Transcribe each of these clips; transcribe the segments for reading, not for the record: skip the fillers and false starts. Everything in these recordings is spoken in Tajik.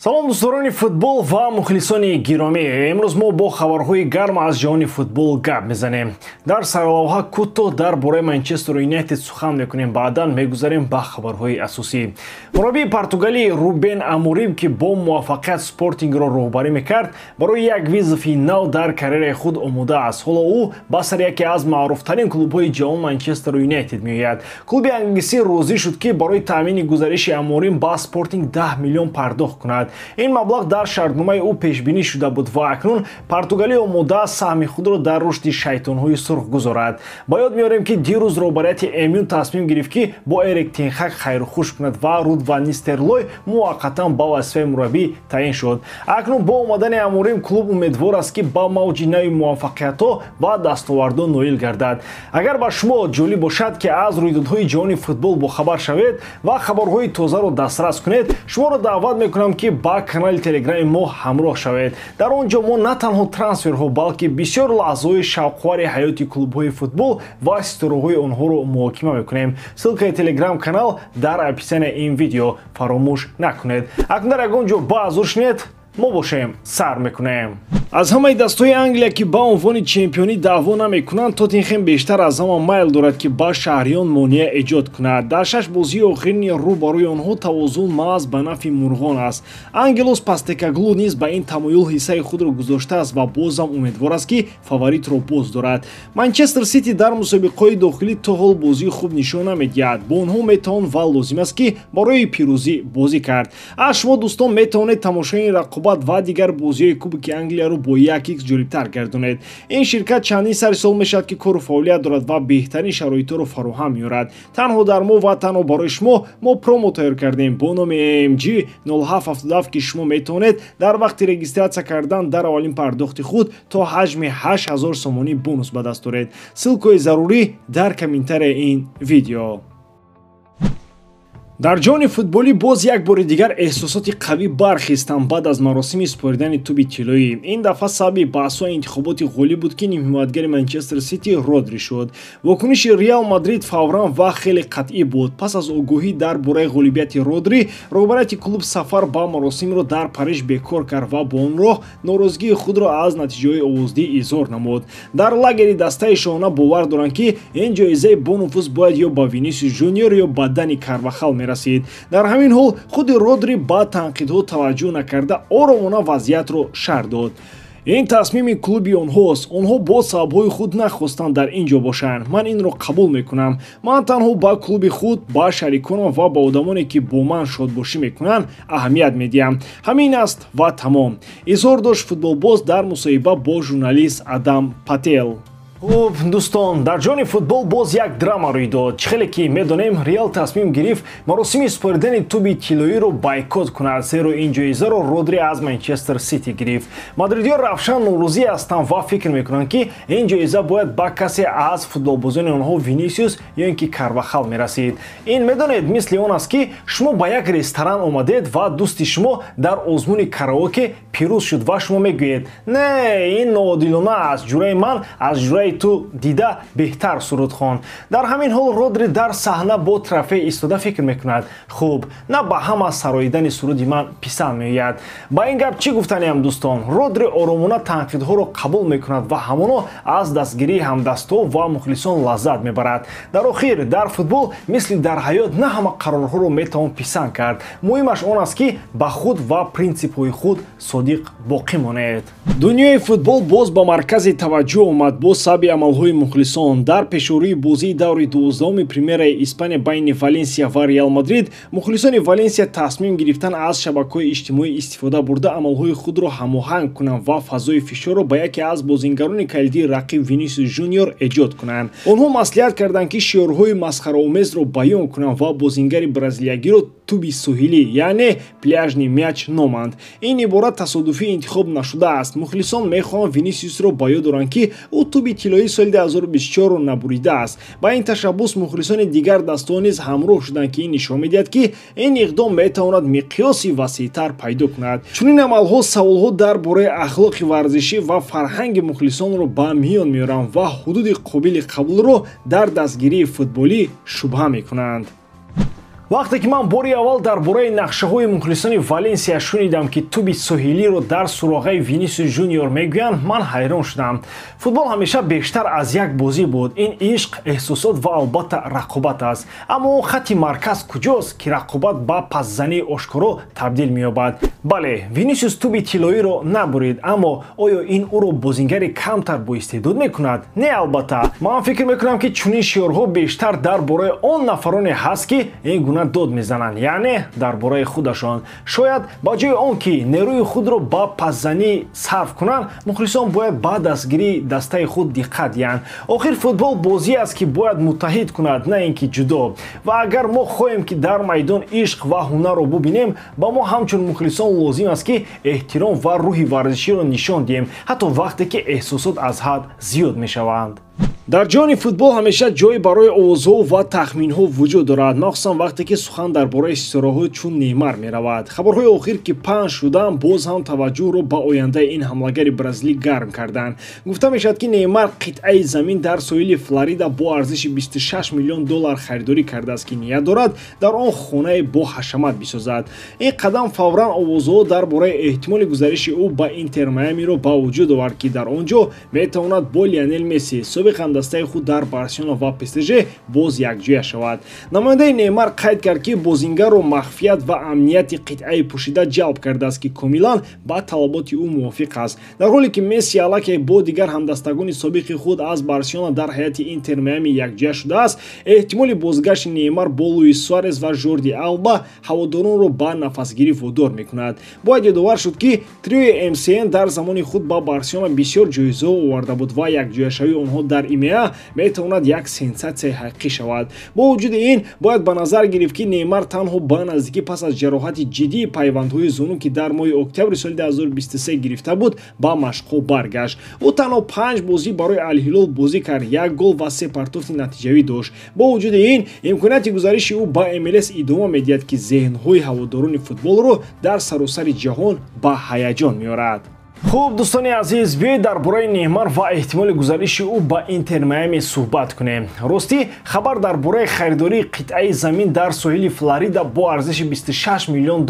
салом дӯстдорони футбол ва мухлисони гиромӣ. Имрӯз мо бо хабарҳои гарм аз ҷаҳони футбол гап мезанем. Дар сарлавҳа кӯтоҳ дар бораи Манчестер Юнайтед сухан мекунем. Баъдан мегузарем ба хабарҳои асосӣ. мураббии португалӣ Рубен Аморим, ки бо муваффақият Спортингро роҳбарӣ мекард, барои як визифи нав дар карьераи худ омода аст. ҳоло ӯ ба сар яке аз маъруфтарин клубҳои ҷаҳон Манчестер Юнайтед меояд. клуби англисӣ розӣ шуд, ки барои таъмини гузариши Аморим ба Спортинг 10 миллион пардохт кунад. ин маблағ дар шартномаи ӯ пешбинӣ шуда буд ва акнун Португалия омода аст саҳми худро дар рушди шайтонҳои сурх гузорад. ба ёд меорем, ки дирӯз роҳбарияти МЮ тасмим гирифт, ки бо Эрик тен Хаг хайрухуш кунад ва Руд ван Нистерлой муваққатан ба вазифаи мураббӣ таъин шуд. акнун бо омадани Аморим клуб умедвор аст, ки ба мавҷи нави муваффақиятҳо ва дастовардҳо ноил гардад. агар ба шумо ҷолиб бошад, ки аз рӯйдодҳои ҷаҳони футбол бохабар шавед ва хабарҳои тозаро дастрас кунед, шуморо даъват мекунам, ки ба канали телеграми мо ҳамроҳ шавед. дар он ҷо мо на танҳо трансферҳо, балки бисёр лаҳзаҳои шавқовари ҳаёти клубҳои футбол ва ситораҳои онҳоро муҳокима мекунем. ссилкаи телеграм канал дар описанияи ин видео фаромӯш накунед. акнун дар ягон ҷо ба ҳазур шунед, мо бошем сар мекунем. аз ҳамаи дастаҳои Англия, ки ба унвони чемпионӣ даъво намекунанд, Тоттенхем бештар аз ҳама майл дорад, ки ба шаҳриён монеа эҷод кунад. дар 6 бозии охирини рӯ барои онҳо тавозун маҳз ба нафи мурғон аст. Ангелос Постекоглу низ ба ин тамоил ҳиссаи худро гузоштааст ва бозам умедвор аст, ки фаворитро боз дорад. Манчестер Сити дар мусобиқаҳои дохилӣ то ҳол бозии хуб нишон намедиҳад. бо онҳо метавон ва лозим аст, ки барои пирӯзӣ бозӣ кард. аз шумо дӯстон метавонед тамошои рақобат ва дигар бозиҳои Кубоки Англияро бо 1x ҷолибтар гардонед. ин ширкат чандин сари сол мешавад, ки кору фаъолият дорад ва беҳтарин шароитҳоро фароҳам меорад. танҳо дар мо ва танҳо барои шумо мо промо тайёр кардем бо номи AMG 0777, ки шумо метавонед дар вақти регистратсия кардан дар аввалин пардохти худ то ҳаҷми 8000 сомонӣ бонус ба даст доред. ссилкаи зарурӣ дар комментарияи ин видео. дар ҷони футболӣ боз як бори дигар эҳсосоти қавӣ бархестанд баъд аз маросими супоридани туби тиллоӣ. ин дафъа сабаби баҳсҳои интихоботи ғолиб буд, ки нимҳимоятгари Манчестер Сити Родри шуд. вокуниши Реал Мадрид фавран ва хеле қатъӣ буд. пас аз огоҳӣ дар бораи ғолибияти Родри, роҳбарияти клуб сафар ба маросимро дар Париж бекор кард ва бо он роҳ норозигии худро аз натиҷаҳои овоздиҳӣ изҳор намуд. дар лагери дастаи шоҳона бовар доранд, ки ин ҷоизаи бонуфуз бояд ё ба Винисиус Ҷуниор ё ба Дани Карвахал расид. дар ҳамин ҳол худи Родри ба танқидҳо таваҷҷӯҳ накарда оромона вазъиятро шарҳ дод. ин тасмими клуби онҳост. онҳо бо сабабҳои худ нахостанд дар ин ҷо бошанд. ман инро қабул мекунам. ман танҳо ба клуби худ, ба шариконам ва ба одамоне, ки бо ман шодбошӣ мекунанд, аҳамият медиҳам. ҳамин аст ва тамом. изҳор дошт футболбоз дар мусоҳиба бо журналист Адам Пател. хуб дӯстон, дар ҷони футбол боз як драма рӯй дод. чӣ хеле ки медонем, Реал тасмим гирифт маросими супоридани туби тиллоиро байкот кунад, зеро ин ҷоизаро Родри аз Манчестер Сити гирифт. мадридиён равшан норозӣ ҳастанд ва фикр мекунанд, ки ин ҷоиза бояд ба касе аз футболбозони онҳо Винисиус ё ин ки Карвахал мерасид. ин медонед мисли он аст, ки шумо ба як ресторан омадед ва дӯсти шумо дар озмуни караоке пирӯз шуд ва шумо мегӯед: не, ин ноодилона аст, ҷураи ман аз ҷураи ту дида беҳтар суруд хон. дар ҳамин ҳол Родри дар саҳна бо трофей истода фикр мекунад: хуб, на ба ҳама сароидани суруди ман писанд меояд. ба ин гап чӣ гуфтаниям дӯстон? Родри оромона танқидҳоро қабул мекунад ва ҳамоно аз дастгирии ҳамдастҳо ва мухлисон лаззат мебарад. дар охир, дар футбол мисли дар ҳаёт на ҳама қарорҳоро метавон писанд кард. муҳимаш он аст, ки ба худ ва принсипҳои худ содиқ боқӣ монед. дунёи футбол боз ба маркази таваҷҷӯҳ омад бо сабаби амалҳои мухлисон. дар пешорӯи бозии даври 12-уми премераи Испания байни Валенсия ва Реал Мадрид, мухлисони Валенсия тасмим гирифтанд аз шабакаҳои иҷтимоӣ истифода бурда амалҳои худро ҳамоҳанг кунанд ва фазои фишорро ба яке аз бозингарони калидии рақиб Винисиус Ҷуниор эҷод кунанд. онҳо маслиҳат карданд, ки шиорҳои масхараомезро баён кунанд ва бозингари бразилиягиро туби соҳилӣ, яъне пляжни мяч номанд. ин ибора тасодуфӣ интихоб нашудааст. мухлисон мехоҳанд Винисиусро ба ёд оранд, ки ӯ туби тиллои соли 2024-ро набуридааст. ба ин ташаббус мухлисони дигар дастаҳо низ ҳамроҳ шуданд, ки ин нишон медиҳад, ки ин иқдом метавонад миқёси васеътар пайдо кунад. чунин амалҳо саволҳо дар бораи ахлоқи варзишӣ ва фарҳанги мухлисонро ба миён меоранд ва ҳудуди қобили қабулро дар дастгирии футболӣ шубҳа мекунанд. вақте ки ман бори аввал дар бораи нақшаҳои мухлисони Валенсия шунидам ки туби соҳилиро дар суроғаи Винисиус Жуниор мегӯянд, ман ҳайрон шудам. Футбол ҳамеша бештар аз як бозӣ буд. Ин ишқ, эҳсосот ва албатта рақобат аст. Аммо хатти марказ куҷост, ки рақобат ба пасзании ошкоро табдил меёбад? Бале, Винисиус туби тиллоиро набурид, аммо оё ин ӯро бозингари камтар боистеъдод мекунад? Не албатта. Ман фикр мекунам, ки чунин шиёрҳо бештар дар бораи он нафароне ҳаст, ки ин гуна дод мезананд, яъне дар бораи худашон. Шояд ба ҷои он ки нерӯи худро ба пасзанӣ сарф кунанд, мухлисон бояд ба дастгирии дастаи худ диққат диҳанд. Охир футбол бозӣ аст, ки бояд муттаҳид кунад, на ин ки ҷудо. Ва агар мо хоҳем, ки дар майдон ишқ ва ҳунарро бубинем, ба мо ҳамчун мухлисон лозим аст, ки эҳтиром ва рӯҳи варзиширо нишон диҳем, ҳатто вақте ки эҳсосот аз ҳад зиёд мешаванд. дар ҷони футбол ҳамеша ҷое барои овозҳо ва тахминҳо вуҷуд дорад, махсусан вақте ки сухан дар бораи ситораҳои чун Неймар меравад. Хабарҳои охир ки паҳн шуданд, боз ҳам таваҷҷӯҳро ба ояндаи ин ҳамлагари бразилӣ гарм карданд. Гуфта мешавад, ки Неймар қитъаи замин дар соҳили Флорида бо арзиши $26 миллион харидорӣ кардааст, ки ният дорад дар он хонае бо ҳашамат бисозад. Ин қадам фавран овозҳо дар бораи эҳтимоли гузариши ӯ ба Интер Майамиро ба вуҷуд овард, ки дар он ҷо метавонад бо Лионел Месси, собиқ дастаи худ дар Барселона ва ПСЖ боз якҷоя шавад. Намояндаи Неймар қайд кард, ки бозингарро махфият ва амнияти қитъаи пӯшида ҷалб кардааст, ки комилан ба талаботи ӯ мувофиқ аст. Дар ҳоле ки Месси аллакай бо дигар ҳамдастагони собиқи худ аз Барселона дар ҳайати Интер Майами якҷоя шудааст, эҳтимоли бозгашти Неймар бо Луис Суарес ва Жорди Алба ҳаводоронро ба нафасгирӣ водор мекунад. Бояд ёдовар шуд, ки триои МСН дар замони худ ба Барселона бисёр ҷоизаҳо оварда буд ва якҷояшавии онҳо дар ИМЕА метавонад як сенсатсияи ҳақиқӣ шавад. Бо вуҷуди ин, бояд ба назар гирифт, ки Неймар танҳо ба наздикӣ пас аз ҷароҳати ҷиддии пайвандҳои зуну, ки дар моҳи октябри соли 2023 гирифта буд, ба машқҳо баргашт. ӯ танҳо 5 бозӣ барои Ал-Ҳилол бозӣ кард, 1 гол ва 3 партофти натиҷавӣ дошт. Бо вуҷуди ин, имконияти гузариши ӯ ба МЛС идома медиҳад, ки зеҳнҳои ҳаводорони футболро дар саросари ҷаҳон ба ҳаяҷон меорад. Хуб, дӯстони азиз, биёед дар бораи Неймар ва эҳтимоли гузариши ӯ ба Интер Майами суҳбат кунем. Ростӣ, хабар дар бораи харидории қитъаи замин дар соҳили Флорида бо арзиши $26 миллион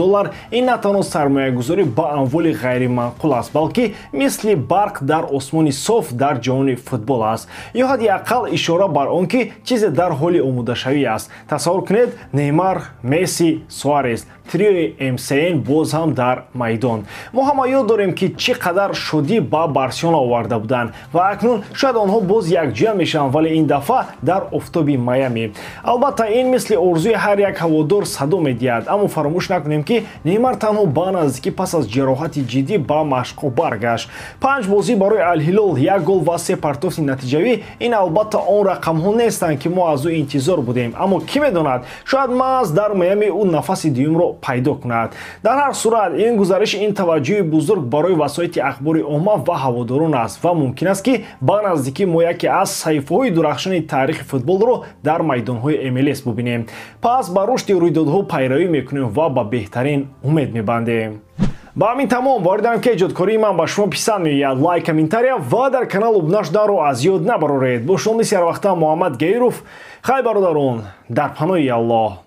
ин на танҳо сармоягузорӣ ба амволи ғайримаъқул аст, балки мисли барқ дар осмони соф дар ҷаҳони футбол аст. ё ҳадди ақал ишора бар он ки чизе дар ҳоли омодашавӣ аст. Тасаввур кунед, Неймар, Месси, Суарес, триои МСН боз ҳам дар майдон. Мо ҳама ёд дорем, ки чӣ қадар шодӣ ба Барселона оварда буданд ва акнун шояд онҳо боз якҷоя мешаванд, вале ин дафъа дар офтоби Майами. Албатта ин мисли орзуи ҳар як ҳаводор садо медиҳад, аммо фаромӯш накунем, ки Неймар танҳо ба наздикӣ пас аз ҷароҳати ҷиддӣ ба машқҳо баргашт. 5 бозӣ барои Ал-Ҳилол, 1 гол ва 3 партофти натиҷавӣ, ин албатта он рақамҳо нестанд, ки мо аз ӯ интизор будем, аммо кӣ медонад, шояд маҳз дар Майами ӯ нафаси дуюмро пайдо кунад. Дар ҳар сурат, ин гузариши ин таваҷҷӯҳи бузург барои васоити ахбори омма ва ҳаводорон аст ва мумкин аст, ки ба наздикӣ мо яке аз саҳифаҳои дурахшони таърихи футболро дар майдонҳои МЛС бубинем. Пас ба рушди рӯйдодҳо пайравӣ мекунем ва ба беҳтарин умед мебандем. ба ҳамин тамом, воридам ки эҷодкории ман ба шумо писанд меояд, лайк, комментария ва дар канал обуна шуданро аз ёд набароред. Бо шумо мисли ҳар вақта Муҳаммад Гейров. Хай бародарон, дар паноҳи Аллоҳ.